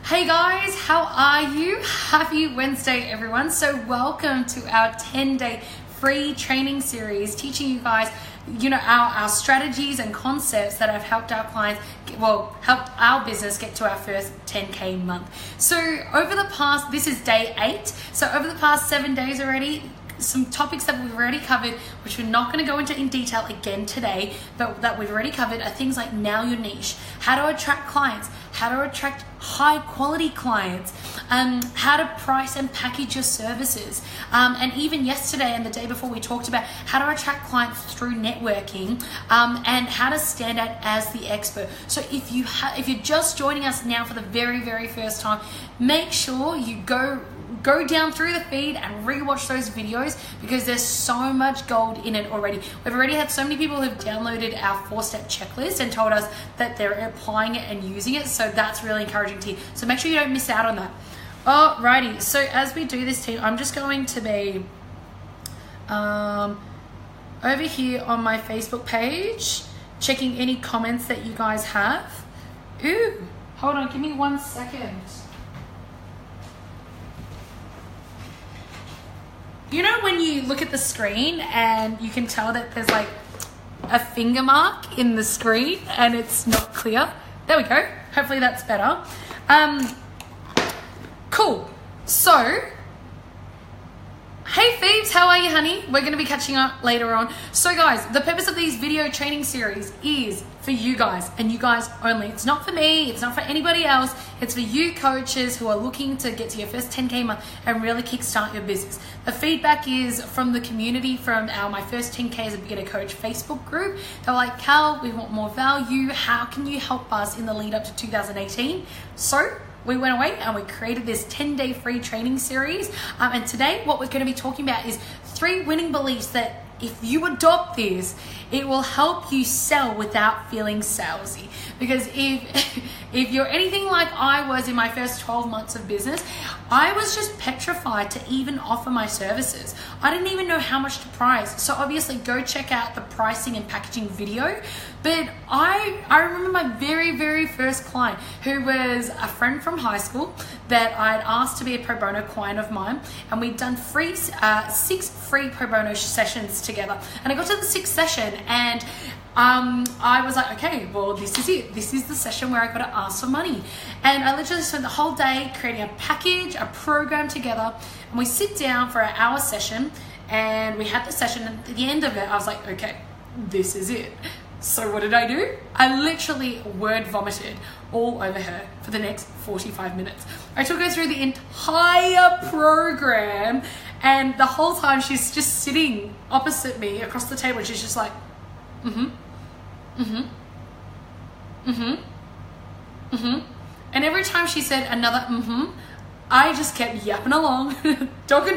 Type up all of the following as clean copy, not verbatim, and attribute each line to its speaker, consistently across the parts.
Speaker 1: Hey guys, how are you? Happy Wednesday, everyone. So welcome to our 10-day free training series teaching you guys, our strategies and concepts that have helped our clients, helped our business get to our first 10K month. So this is day 8. So over the past 7 days already, some topics that we've already covered, which we're not going to go into in detail again today, but that we've already covered are things like Nail Your Niche, how to attract clients, how to attract high quality clients, how to price and package your services. And even yesterday and the day before we talked about how to attract clients through networking, and how to stand out as the expert. So if you're just joining us now for the very, very first time, make sure you go down through the feed and rewatch those videos because there's so much gold in it already. We've already had so many people who've downloaded our 4-step checklist and told us that they're applying it and using it. So that's really encouraging to you. So make sure you don't miss out on that. Alrighty, so as we do this team, I'm just going to be over here on my Facebook page, checking any comments that you guys have. Ooh, hold on, give me 1 second. You know when you look at the screen and you can tell that there's like a finger mark in the screen and it's not clear? There we go. Hopefully that's better. Cool. So, hey Phoebes, how are you, honey? We're going to be catching up later on. So guys, the purpose of these video training series is for you guys and you guys only. It's not for me, it's not for anybody else. It's for you coaches who are looking to get to your first 10K month and really kickstart your business. The feedback is from the community, from our My First 10K as a Beginner Coach Facebook group. They're like, Cal, we want more value. How can you help us in the lead up to 2018? So we went away and we created this 10-day free training series. And today what we're going to be talking about is 3 winning beliefs that if you adopt this, it will help you sell without feeling salesy. Because if you're anything like I was in my first 12 months of business, I was just petrified to even offer my services. I didn't even know how much to price. So obviously go check out the pricing and packaging video. But I remember my very, very first client, who was a friend from high school that I'd asked to be a pro bono client of mine. And we'd done 6 free pro bono sessions together. And I got to the 6th session and I was like, okay, well, this is it. This is the session where I got to ask for money. And I literally spent the whole day creating a package, a program together. And we sit down for an hour session and we had the session. And at the end of it, I was like, okay, this is it. So what did I do? I literally word vomited all over her for the next 45 minutes. I took her through the entire program and the whole time she's just sitting opposite me across the table. She's just like, and every time she said another I just kept yapping along, talking,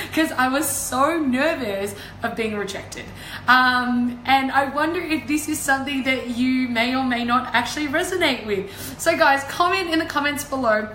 Speaker 1: because I was so nervous of being rejected. And I wonder if this is something that you may or may not actually resonate with. So guys, comment in the comments below.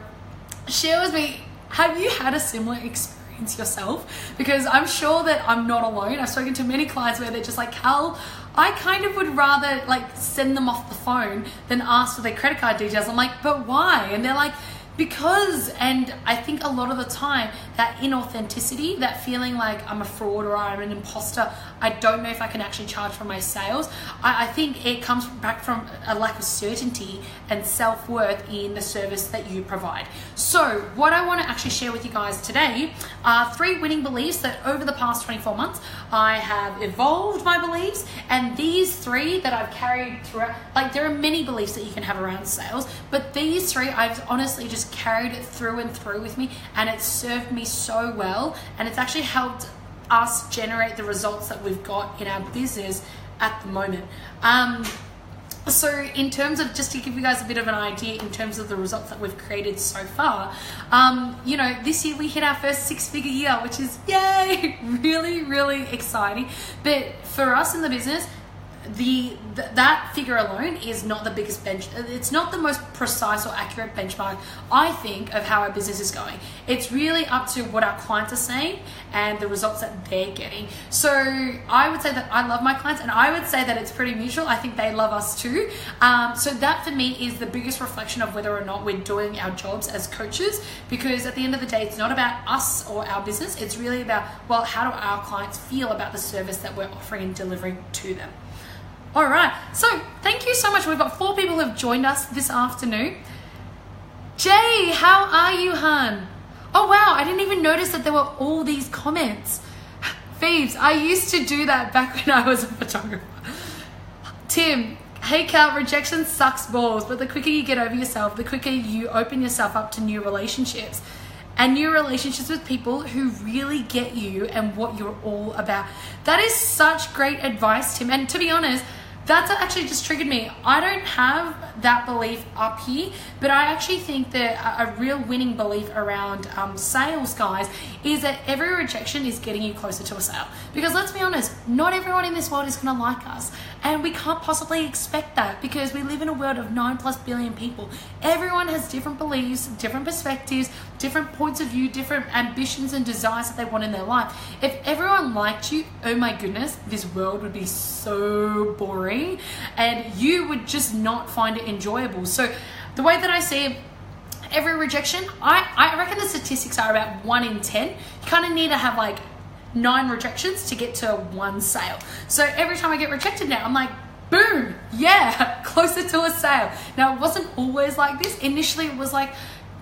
Speaker 1: Share with me, have you had a similar experience yourself? Because I'm sure that I'm not alone. I've spoken to many clients where they're just like, Cal, I kind of would rather like send them off the phone than ask for their credit card details. I'm like, but why? And they're like, because, and I think a lot of the time that inauthenticity, that feeling like I'm a fraud or I'm an imposter, I don't know if I can actually charge for my sales. I think it comes back from a lack of certainty and self-worth in the service that you provide. So what I want to actually share with you guys today are 3 winning beliefs that over the past 24 months, I have evolved my beliefs, and these 3 that I've carried throughout, like there are many beliefs that you can have around sales, but these 3 I've honestly just carried it through and through with me, and it's served me so well, and it's actually helped us generate the results that we've got in our business at the moment. So in terms of, just to give you guys a bit of an idea in terms of the results that we've created so far, this year we hit our first 6-figure year, which is yay, really, really exciting. But for us in the business, that figure alone is not the biggest it's not the most precise or accurate benchmark, I think, of how our business is going. It's really up to what our clients are saying and the results that they're getting. So I would say that I love my clients, and I would say that it's pretty mutual. I think they love us too. So that for me is the biggest reflection of whether or not we're doing our jobs as coaches, because at the end of the day, it's not about us or our business. It's really about, well, how do our clients feel about the service that we're offering and delivering to them. All right, so thank you so much. We've got 4 people who have joined us this afternoon. Jay, how are you, hun? Oh wow, I didn't even notice that there were all these comments. Phoebes, I used to do that back when I was a photographer. Tim, hey Cal, rejection sucks balls, but the quicker you get over yourself, the quicker you open yourself up to new relationships. And new relationships with people who really get you and what you're all about. That is such great advice, Tim. And to be honest, that's actually just triggered me. I don't have that belief up here, but I actually think that a real winning belief around sales, guys, is that every rejection is getting you closer to a sale. Because let's be honest, not everyone in this world is going to like us. And we can't possibly expect that, because we live in a world of 9+ billion people. Everyone has different beliefs, different perspectives, different points of view, different ambitions and desires that they want in their life. If everyone liked you, oh my goodness, this world would be so boring and you would just not find it enjoyable. So the way that I see it, every rejection, I reckon the statistics are about 1 in 10. You kind of need to have like 9 rejections to get to 1 sale. So every time I get rejected now, I'm like, boom, yeah, closer to a sale. Now, it wasn't always like this. Initially, it was like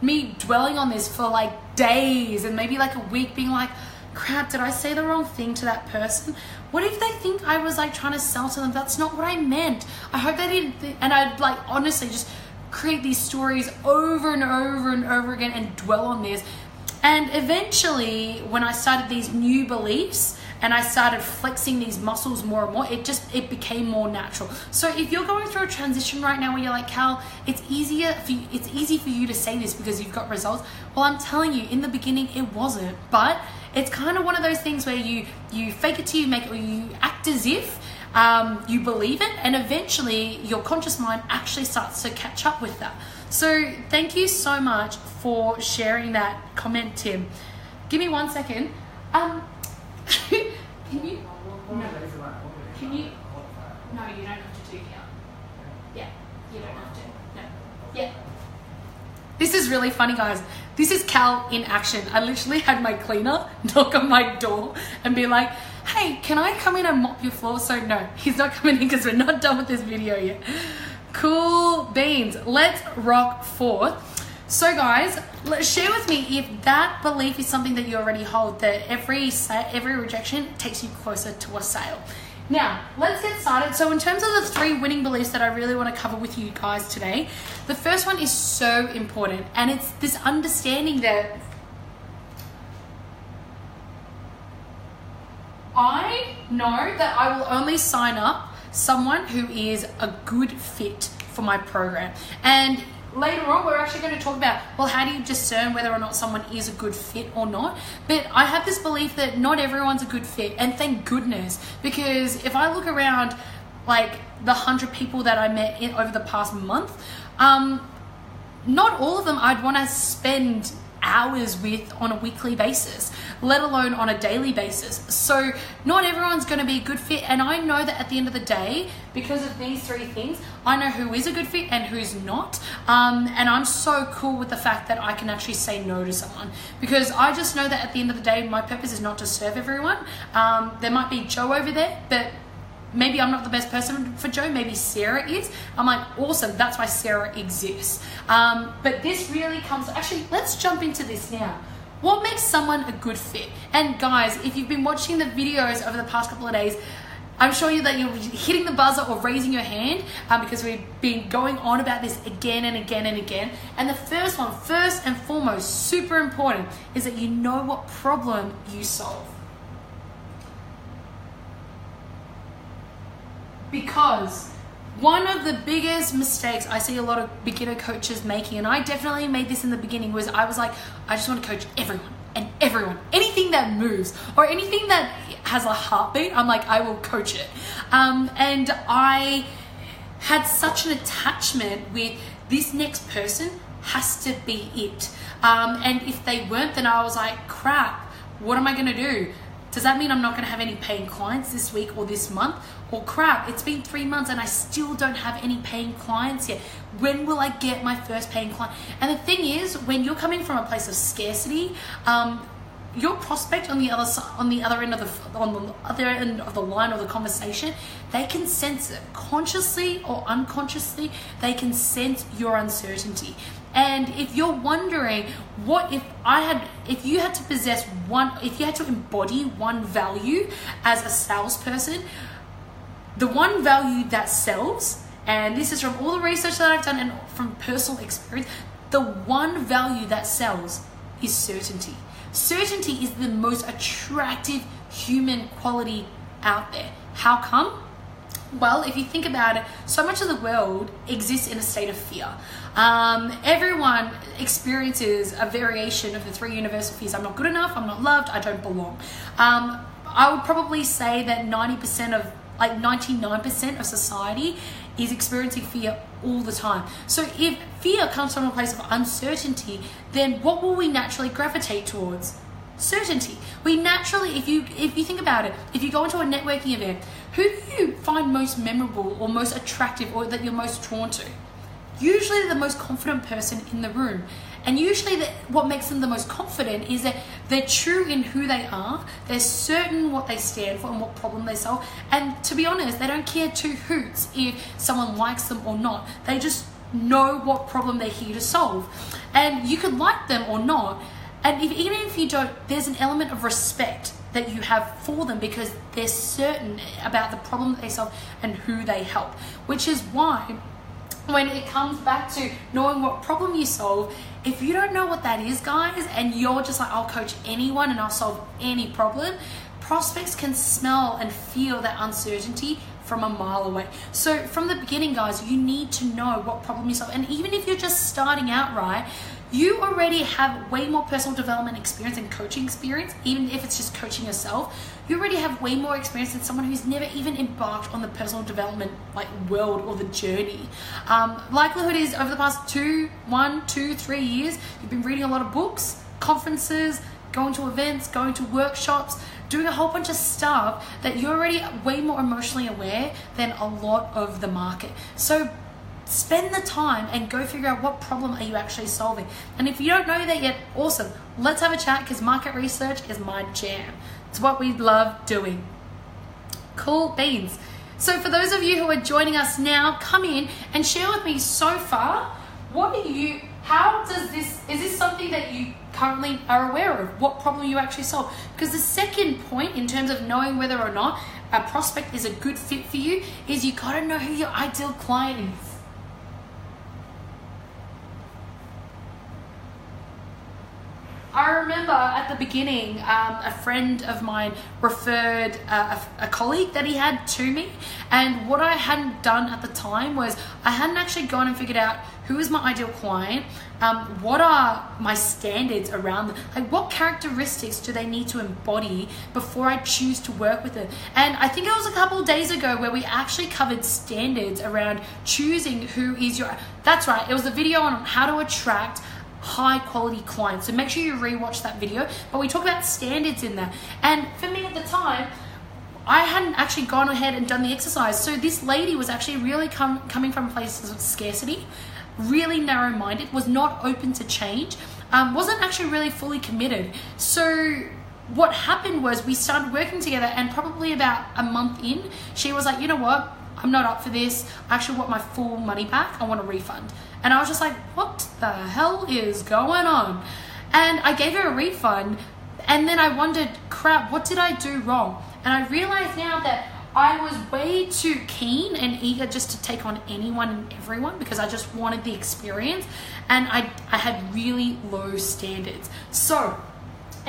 Speaker 1: me dwelling on this for like days and maybe like a week, being like, crap, did I say the wrong thing to that person? What if they think I was like trying to sell to them? That's not what I meant. I hope they didn't and I'd like honestly just create these stories over and over and over again and dwell on this. And eventually, when I started these new beliefs and I started flexing these muscles more and more, it became more natural. So if you're going through a transition right now where you're like, Cal, it's easy for you to say this because you've got results. Well, I'm telling you, in the beginning, it wasn't. But it's kind of one of those things where you fake it till you make it, or you act as if you believe it, and eventually your conscious mind actually starts to catch up with that. So thank you so much for sharing that comment, Tim. Give me 1 second. Can you? No, you don't have to do here. Yeah, you don't have to. No. Yeah. This is really funny, guys. This is Cal in action. I literally had my cleaner knock on my door and be like, hey, can I come in and mop your floor? So no, he's not coming in because we're not done with this video yet. Cool beans. Let's rock forth. So guys, share with me if that belief is something that you already hold, that every rejection takes you closer to a sale. Now, let's get started. So in terms of the 3 winning beliefs that I really want to cover with you guys today, the first one is so important, and it's this understanding that I know that I will only sign up someone who is a good fit for my program. And later on, we're actually going to talk about, well, how do you discern whether or not someone is a good fit or not? But I have this belief that not everyone's a good fit, and thank goodness, because if I look around like the 100 people that I met over the past month, not all of them I'd want to spend hours with on a weekly basis, let alone on a daily basis. So not everyone's going to be a good fit, and I know that at the end of the day, because of these 3 things, I know who is a good fit and who's not, and I'm so cool with the fact that I can actually say no to someone, because I just know that at the end of the day, my purpose is not to serve everyone. There might be Joe over there, but maybe I'm not the best person for Joe, maybe Sarah is. I'm like, awesome, that's why Sarah exists. But this really comes, actually, let's jump into this now. What makes someone a good fit? And guys, if you've been watching the videos over the past couple of days, I'm sure that you're hitting the buzzer or raising your hand because we've been going on about this again and again and again. And the first one, first and foremost, super important, is that you know what problem you solve. Because one of the biggest mistakes I see a lot of beginner coaches making, and I definitely made this in the beginning, was I was like, I just want to coach everyone and everyone. Anything that moves or anything that has a heartbeat, I'm like, I will coach it. And I had such an attachment with this next person has to be it. And if they weren't, then I was like, crap, what am I going to do? Does that mean I'm not going to have any paying clients this week or this month? Or crap, it's been 3 months and I still don't have any paying clients yet. When will I get my first paying client? And the thing is, when you're coming from a place of scarcity, your prospect on the other end of the line or the conversation, they can sense it consciously or unconsciously. They can sense your uncertainty. And if you're wondering, what if you had to embody one value as a salesperson, the one value that sells, and this is from all the research that I've done and from personal experience, the one value that sells is certainty. Certainty is the most attractive human quality out there. How come? Well, if you think about it, so much of the world exists in a state of fear. Everyone experiences a variation of the 3 universal fears. I'm not good enough, I'm not loved, I don't belong. I would probably say that 99% of society is experiencing fear all the time. So if fear comes from a place of uncertainty, then what will we naturally gravitate towards? Certainty. We naturally, if you think about it, if you go into a networking event, who do you find most memorable or most attractive or that you're most drawn to? Usually the most confident person in the room. And usually what makes them the most confident is that they're true in who they are, they're certain what they stand for and what problem they solve, and to be honest, they don't care 2 hoots if someone likes them or not. They just know what problem they're here to solve. And you could like them or not, and even if you don't, there's an element of respect that you have for them because they're certain about the problem that they solve and who they help, which is why when it comes back to knowing what problem you solve, if you don't know what that is, guys, and you're just like, I'll coach anyone and I'll solve any problem, prospects can smell and feel that uncertainty from a mile away. So from the beginning, guys, you need to know what problem you solve. And even if you're just starting out, right, you already have way more personal development experience and coaching experience, even if it's just coaching yourself. You already have way more experience than someone who's never even embarked on the personal development world or the journey. Likelihood is over the past 3 years, you've been reading a lot of books, conferences, going to events, going to workshops, doing a whole bunch of stuff that you're already way more emotionally aware than a lot of the market. So spend the time and go figure out what problem are you actually solving. And if you don't know that yet, awesome. Let's have a chat because market research is my jam. It's what we love doing. Cool beans. So for those of you who are joining us now, come in and share with me so far, is this something that you currently are aware of? What problem you actually solve? Because the second point in terms of knowing whether or not a prospect is a good fit for you is you gotta know who your ideal client is. I remember at the beginning, a friend of mine referred a colleague that he had to me, and what I hadn't done at the time was I hadn't actually gone and figured out who is my ideal client, what are my standards around them, what characteristics do they need to embody before I choose to work with them. And I think it was a couple of days ago where we actually covered standards around choosing who is your, that's right, it was a video on how to attract high quality clients. So make sure you rewatch that video, but we talk about standards in that. And for me at the time, I hadn't actually gone ahead and done the exercise. So this lady was actually really coming from places of scarcity, really narrow-minded, was not open to change, wasn't actually really fully committed. So what happened was we started working together, and probably about a month in, she was like, you know what? I'm not up for this. I actually want my full money back. I want a refund. And I was just like, what the hell is going on? And I gave her a refund, and then I wondered, crap, what did I do wrong? And I realized now that I was way too keen and eager just to take on anyone and everyone because I just wanted the experience, and I had really low standards. So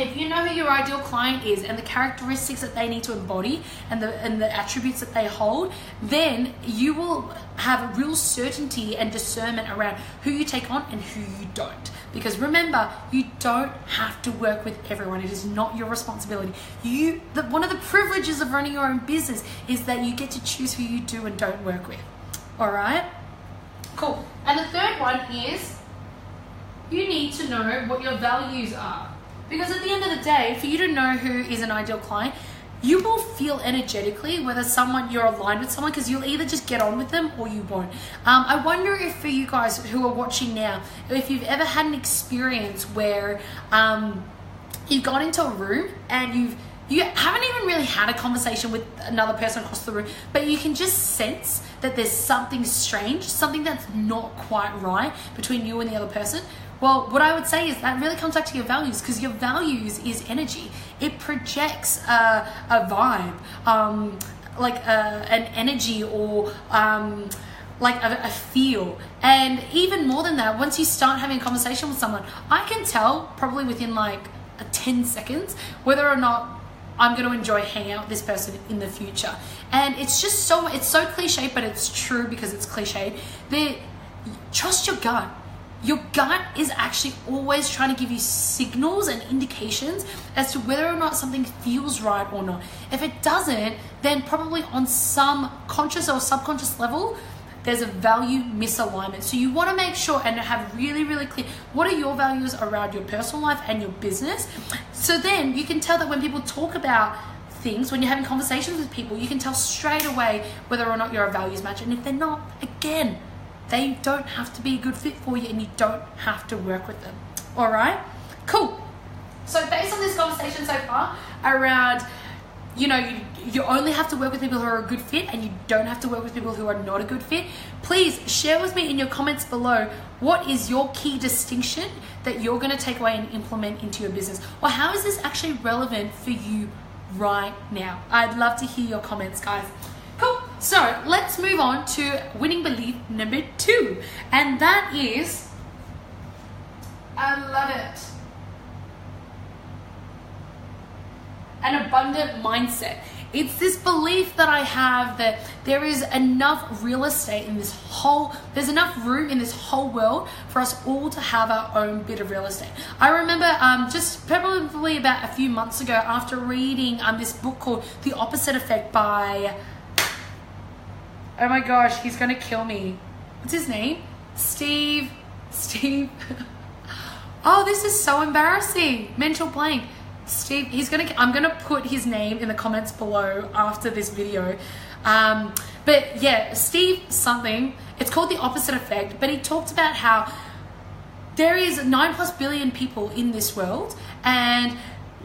Speaker 1: if you know who your ideal client is and the characteristics that they need to embody and the attributes that they hold, then you will have real certainty and discernment around who you take on and who you don't. Because remember, you don't have to work with everyone. It is not your responsibility. One of the privileges of running your own business is that you get to choose who you do and don't work with. All right? Cool. And the third one is you need to know what your values are. Because at the end of the day, for you to know who is an ideal client, you will feel energetically whether you're aligned with someone, because you'll either just get on with them or you won't. I wonder if for you guys who are watching now, if you've ever had an experience where you've gone into a room and you haven't even really had a conversation with another person across the room, but you can just sense that there's something strange, something that's not quite right between you and the other person. Well, what I would say is that really comes back to your values, because your values is energy. It projects a vibe, an energy, or a feel. And even more than that, once you start having a conversation with someone, I can tell probably within 10 seconds whether or not I'm going to enjoy hanging out with this person in the future. And it's so cliche, but it's true because it's cliche. Trust your gut. Your gut is actually always trying to give you signals and indications as to whether or not something feels right or not. If it doesn't, then probably on some conscious or subconscious level, there's a value misalignment. So you want to make sure and have really, really clear, what are your values around your personal life and your business? So then you can tell that when people talk about things, when you're having conversations with people, you can tell straight away whether or not you're a values match. And if they're not, again, they don't have to be a good fit for you, and you don't have to work with them. All right? Cool. So based on this conversation so far around, you only have to work with people who are a good fit, and you don't have to work with people who are not a good fit, please share with me in your comments below, what is your key distinction that you're going to take away and implement into your business? Or how is this actually relevant for you right now? I'd love to hear your comments, guys. Cool. So let's move on to winning belief number 2. And that is, I love it, an abundant mindset. It's this belief that I have that there is enough real estate in there's enough room in this whole world for us all to have our own bit of real estate. I remember just probably about a few months ago, after reading this book called The Opposite Effect by, oh my gosh, he's gonna kill me. What's his name? Steve. Oh, this is so embarrassing. Mental blank. Steve, I'm gonna put his name in the comments below after this video. But yeah, Steve something. It's called The Opposite Effect, but he talked about how there is 9+ billion people in this world, and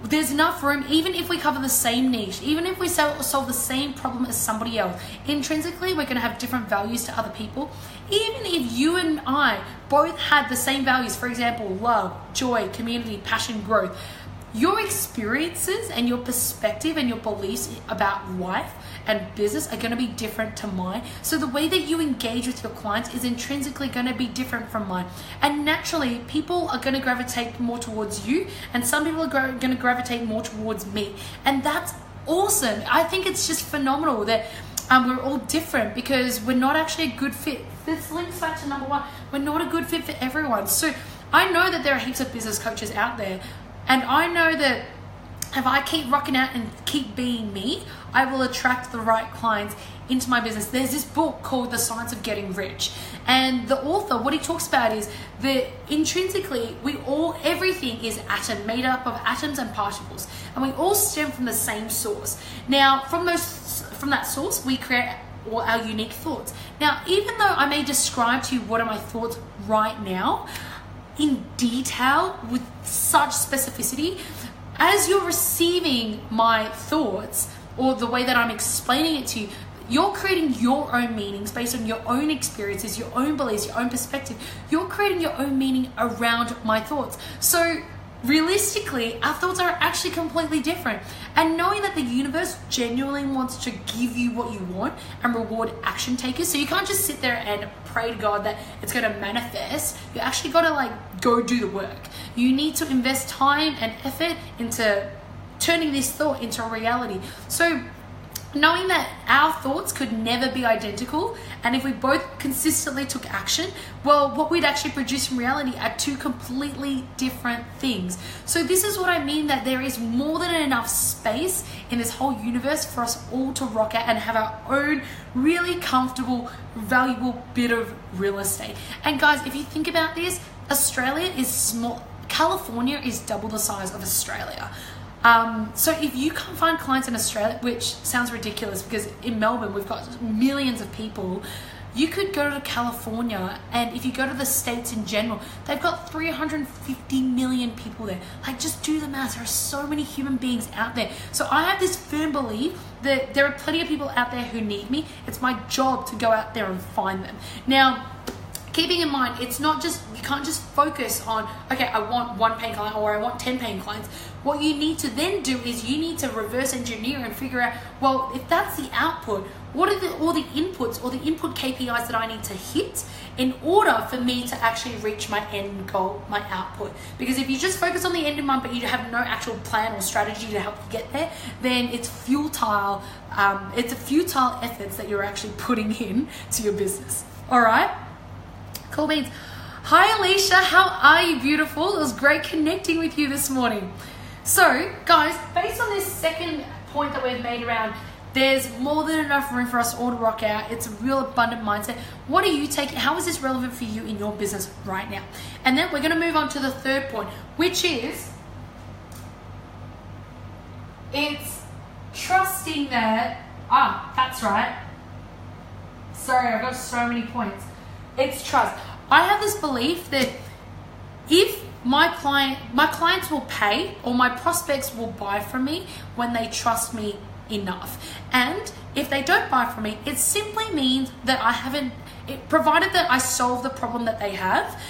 Speaker 1: there's enough room, even if we cover the same niche, even if we solve the same problem as somebody else, intrinsically we're going to have different values to other people. Even if you and I both had the same values, for example, love, joy, community, passion, growth, your experiences and your perspective and your beliefs about life and business are going to be different to mine. So the way that you engage with your clients is intrinsically going to be different from mine. And naturally, people are going to gravitate more towards you, and some people are going to gravitate more towards me. And that's awesome. I think it's just phenomenal that we're all different, because we're not actually a good fit. This links back to number 1. We're not a good fit for everyone. So I know that there are heaps of business coaches out there, and I know that if I keep rocking out and keep being me, I will attract the right clients into my business. There's this book called The Science of Getting Rich, and the author, what he talks about is that intrinsically everything is made up of atoms and particles, and we all stem from the same source. Now, from that source, we create all our unique thoughts. Now, even though I may describe to you what are my thoughts right now in detail with such specificity, as you're receiving my thoughts or the way that I'm explaining it to you, you're creating your own meanings based on your own experiences, your own beliefs, your own perspective. You're creating your own meaning around my thoughts. So realistically, our thoughts are actually completely different. And knowing that the universe genuinely wants to give you what you want and reward action takers, so you can't just sit there and pray to God that it's going to manifest. You actually got to go do the work. You need to invest time and effort into turning this thought into reality. So knowing that our thoughts could never be identical, and if we both consistently took action, well, what we'd actually produce in reality are two completely different things. So this is what I mean, that there is more than enough space in this whole universe for us all to rock out and have our own really comfortable, valuable bit of real estate. And guys, if you think about this, Australia is small. California is double the size of Australia. So if you can't find clients in Australia, which sounds ridiculous because in Melbourne we've got millions of people, you could go to California, and if you go to the States in general, they've got 350 million people there. Like, just do the math. There are so many human beings out there. So I have this firm belief that there are plenty of people out there who need me. It's my job to go out there and find them. Now, keeping in mind, it's not just, you can't just focus on, okay, I want 1 paying client or I want 10 paying clients. What you need to then do is you need to reverse engineer and figure out, well, if that's the output, what are all the inputs or the input KPIs that I need to hit in order for me to actually reach my end goal, my output? Because if you just focus on the end in mind, but you have no actual plan or strategy to help you get there, then it's futile. It's a futile efforts that you're actually putting in to your business. All right? Cool beans. Hi Alicia, how are you, beautiful? It was great connecting with you this morning. So guys, based on this second point that we've made around there's more than enough room for us all to rock out, it's a real abundant mindset. What are you taking? How is this relevant for you in your business right now? And then we're going to move on to the third point, which is it's trusting that, that's right. Sorry, I've got so many points. It's trust. I have this belief that if my clients will pay, or my prospects will buy from me when they trust me enough. And if they don't buy from me, it simply means that provided that I solve the problem that they have,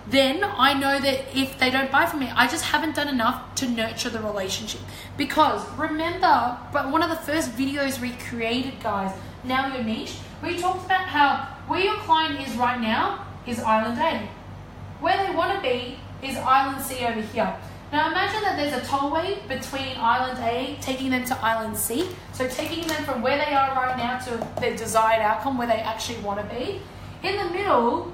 Speaker 1: then I know that if they don't buy from me, I just haven't done enough to nurture the relationship. Because remember, but one of the first videos we created, guys, Now Your Niche, we talked about how where your client is right now is Island A. Where they want to be is Island C over here. Now imagine that there's a tollway between Island A taking them to Island C. So taking them from where they are right now to their desired outcome, where they actually want to be. In the middle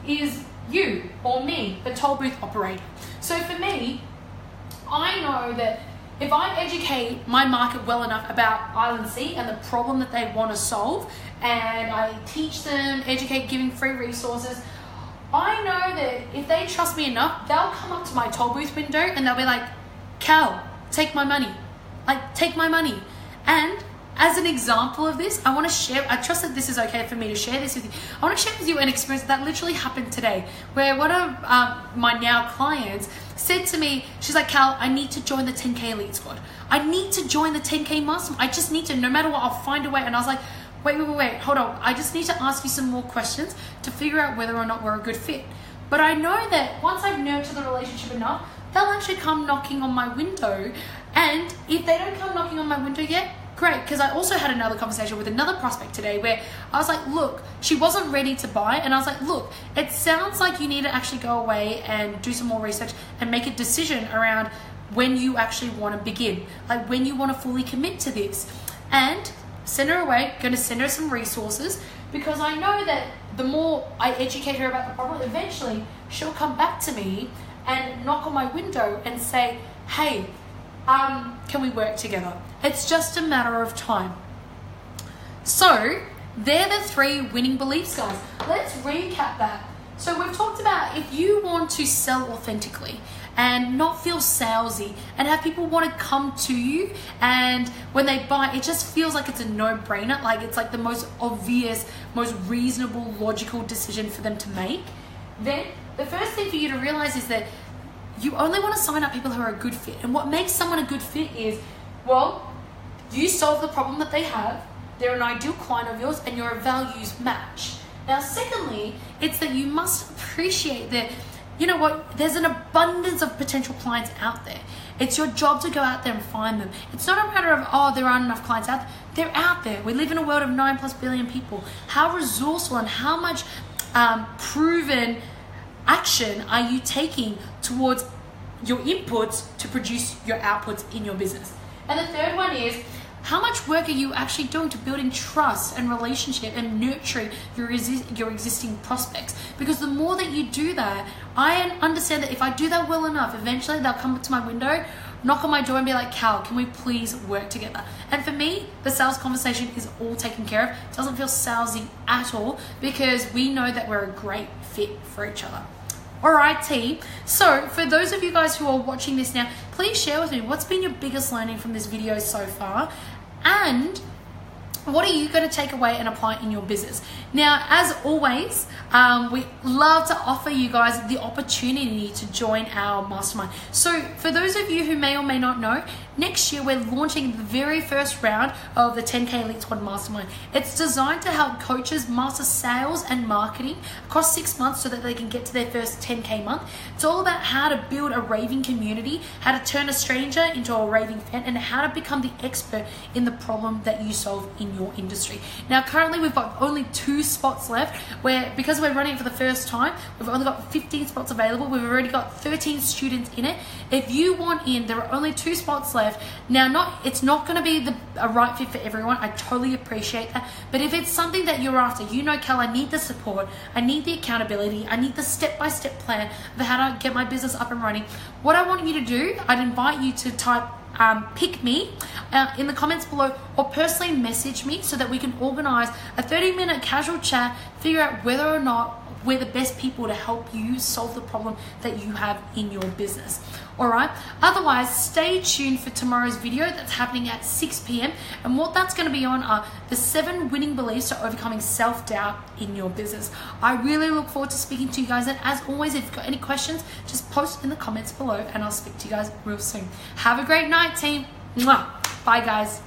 Speaker 1: is you or me, the toll booth operator. So for me, I know that if I educate my market well enough about Island C and the problem that they want to solve, and I teach them, educate, giving free resources, I know that if they trust me enough, they'll come up to my toll booth window and they'll be like, Cal, take my money. Like, take my money. And as an example of this, I want to share, I trust that this is okay for me to share this with you. I want to share with you an experience that literally happened today, where one of my now clients said to me, she's like, Cal, I need to join the 10K Elite Squad. I need to join the 10K Mastermind. I just need to, no matter what, I'll find a way. And I was like, wait, hold on. I just need to ask you some more questions to figure out whether or not we're a good fit. But I know that once I've nurtured the relationship enough, they'll actually come knocking on my window. And if they don't come knocking on my window yet, great, because I also had another conversation with another prospect today where I was like, look, she wasn't ready to buy. And I was like, look, it sounds like you need to actually go away and do some more research and make a decision around when you actually want to begin, like when you want to fully commit to this. And send her away, going to send her some resources, because I know that the more I educate her about the problem, eventually she'll come back to me and knock on my window and say, hey, can we work together? It's just a matter of time. So they're the 3 winning beliefs, guys. Let's recap that. So we've talked about if you want to sell authentically and not feel salesy and have people want to come to you, and when they buy, it just feels like it's a no-brainer, like it's like the most obvious, most reasonable, logical decision for them to make, then the first thing for you to realize is that you only want to sign up people who are a good fit. And what makes someone a good fit is, well, you solve the problem that they have, they're an ideal client of yours, and your values match. Now, secondly, it's that you must appreciate that, you know what, there's an abundance of potential clients out there. It's your job to go out there and find them. It's not a matter of, oh, there aren't enough clients out there. They're out there. We live in a world of 9+ billion people. How resourceful and how much proven action are you taking towards your inputs to produce your outputs in your business. And the third one is, how much work are you actually doing to building trust and relationship and nurturing your existing prospects? Because the more that you do that, I understand that if I do that well enough, eventually they'll come to my window, knock on my door and be like, Cal, can we please work together? And for me, the sales conversation is all taken care of. It doesn't feel salesy at all because we know that we're a great fit for each other. Alright team, so for those of you guys who are watching this now, please share with me what's been your biggest learning from this video so far, and what are you going to take away and apply in your business? Now, as always, we love to offer you guys the opportunity to join our mastermind. So for those of you who may or may not know, next year we're launching the very first round of the 10K Elite Squad Mastermind. It's designed to help coaches master sales and marketing across 6 months so that they can get to their first 10K month. It's all about how to build a raving community, how to turn a stranger into a raving fan, and how to become the expert in the problem that you solve in your industry. Now, currently we've got only 2 spots left, where because we're running it for the first time, we've only got 15 spots available. We've already got 13 students in it. If you want in, there are only 2 spots left. Now, it's not going to be a right fit for everyone. I totally appreciate that. But if it's something that you're after, you know, Cal, I need the support, I need the accountability, I need the step-by-step plan of how to get my business up and running. What I want you to do, I'd invite you to type pick me in the comments below, or personally message me so that we can organize a 30-minute casual chat, figure out whether or not we're the best people to help you solve the problem that you have in your business. All right. Otherwise, stay tuned for tomorrow's video that's happening at 6 p.m. And what that's going to be on are the 7 winning beliefs to overcoming self-doubt in your business. I really look forward to speaking to you guys. And as always, if you've got any questions, just post in the comments below and I'll speak to you guys real soon. Have a great night, team. Mwah. Bye, guys.